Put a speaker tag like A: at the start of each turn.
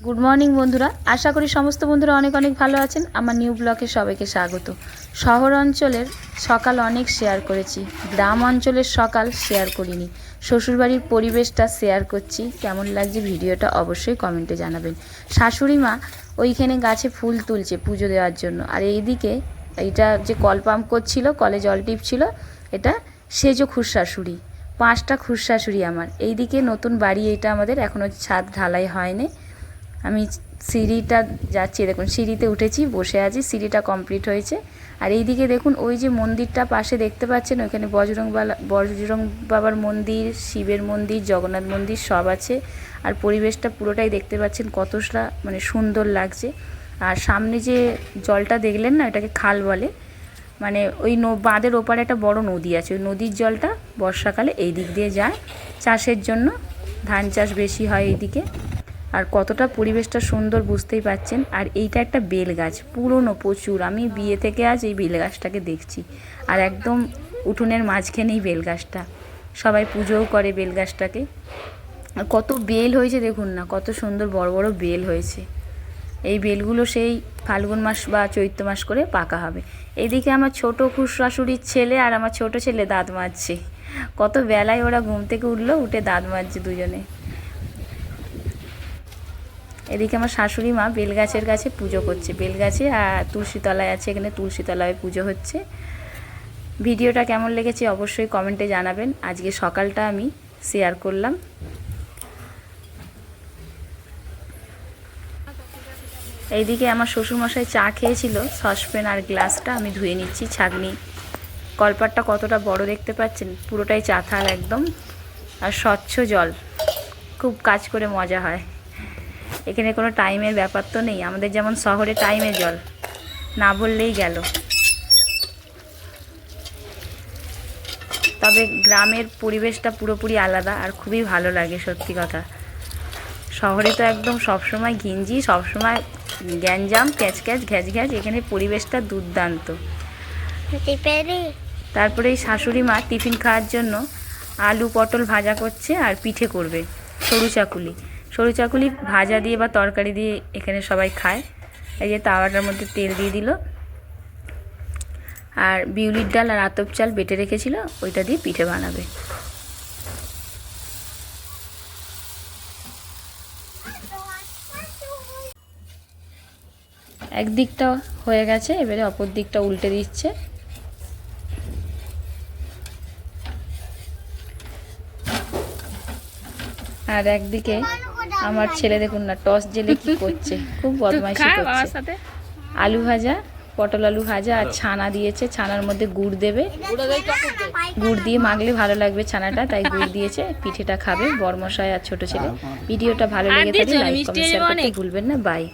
A: Good morning বন্ধুরা, আশা করি সমস্ত বন্ধুরা অনেক অনেক ভালো আছেন। আমার নিউ ব্লগে সবাইকে স্বাগত। শহর অঞ্চলের সকাল অনেক শেয়ার করেছি, গ্রাম অঞ্চলের সকাল শেয়ার করিনি। শ্বশুরবাড়ির পরিবেশটা শেয়ার করছি, কেমন লাগছে ভিডিওটা অবশ্যই কমেন্টে জানাবেন। শাশুড়ি মা ওইখানে গাছে ফুল তুলছে পুজো দেওয়ার জন্য, আর এইদিকে এইটা যে কল পাম্প করছিল, কলে জল টিপছিল, এটা সেজো খুড়শাশুড়ি। 5টা খুড়শাশুড়ি আমার। এইদিকে নতুন বাড়ি, এটা আমাদের এখনও ছাদ ঢালাই হয়নি। আমি সিঁড়িটা যাচ্ছি, দেখুন সিঁড়িতে উঠেছি, বসে আছি, সিঁড়িটা কমপ্লিট হয়েছে। আর এইদিকে দেখুন ওই যে মন্দিরটা পাশে দেখতে পাচ্ছেন, ওখানে বজরং বাবার মন্দির, শিবের মন্দির, জগন্নাথ মন্দির সব আছে। আর পরিবেশটা পুরোটাই দেখতে পাচ্ছেন কতটা মানে সুন্দর লাগছে। আর সামনে যে জলটা দেখলেন না, এটাকে খাল বলে, মানে ওই বাঁধের ওপারে একটা বড় নদী আছে, ওই নদীর জলটা বর্ষাকালে এই দিক দিয়ে যায় চাষের জন্য। ধান চাষ বেশি হয় এইদিকে। আর কতটা পরিবেশটা সুন্দর বুঝতেই পাচ্ছেন। আর এইটা একটা বেল গাছ, পুরনো প্রচুর। আমি বিয়ে থেকে আজ এই বেল গাছটাকে দেখছি, আর একদম উঠোনের মাঝখানেই বেল গাছটা, সবাই পুজোও করে বেল গাছটাকে। আর কত বেল হয়েছে দেখুন না, কত সুন্দর বড় বড় বেল হয়েছে। এই বেলগুলো সেই ফাল্গুন মাস বা চৈত্র মাস করে পাকা হবে। এইদিকে আমার ছোটো খুড়শাশুড়ির ছেলে আর আমার ছোট ছেলে দাঁত মাজছে। কত বেলায় ওরা ঘুম থেকে উঠলো, উঠে দাঁত মাজছে দুজনে। এদিকে আমার শাশুড়ি মা বেলগাছের কাছে পুজো করছে, বেলগাছে আর তুলসীতলায় আছে, এখানে তুলসীতলায় পুজো হচ্ছে। ভিডিওটা কেমন লেগেছে অবশ্যই কমেন্টে জানাবেন। আজকে সকালটা আমি শেয়ার করলাম। এইদিকে আমার শ্বশুরমশাই চা খেয়েছিল, সসপ্যান আর গ্লাসটা আমি ধুয়ে নিচ্ছি, ছাঁকনি। কলপাটটা কতটা বড় দেখতে পাচ্ছেন, পুরোটাই চাতাল একদম, আর স্বচ্ছ জল, খুব কাজ করে মজা হয়। এখানে কোনো টাইমের ব্যাপার তো নেই, আমাদের যেমন শহরে টাইমে জল না ভরলেই গেল। তবে গ্রামের পরিবেশটা পুরোপুরি আলাদা, আর খুবই ভালো লাগে সত্যি কথা। শহরে তো একদম সবসময় ঘিঞ্জি, সবসময় গ্যাঞ্জাম, ক্যাচ ক্যাচ ঘ্যাচ ঘ্যাচ। এখানে পরিবেশটা দুর্দান্ত। তারপরে এই শাশুড়ি মা টিফিন খাওয়ার জন্য আলু পটল ভাজা করছে, আর পিঠে করবে, সরু চাকুলি। সরু চাকুলি ভাজা দিয়ে বা তরকারি দিয়ে এখানে সবাই খায়। এই যে তাওয়াটার মধ্যে তেল দিয়ে দিল, আর বিউলির ডাল আর আতপ চাল বেটে রেখেছিল, ওইটা দিয়ে পিঠে বানাবে। একদিকটা হয়ে গেছে, এবারে অপর দিকটা উল্টে দিচ্ছে। আর একদিকে আমার ছেলে দেখুন না, টস জেলে কি করছে, খুব বদমাইশি করছে। আলু ভাজা, পটল আলু ভাজা, আর ছানা দিয়েছে, ছানার মধ্যে গুড় দেবে, গুড় দিয়ে মাখলে ভালো লাগবে ছানাটা, তাই গুড় দিয়েছে। পিঠেটা খাবে বরমশাই আর ছোট ছেলে। ভিডিওটা ভালো লেগে থাকলে লাইক কমেন্ট শেয়ার করতে ভুলবেন না। বাই।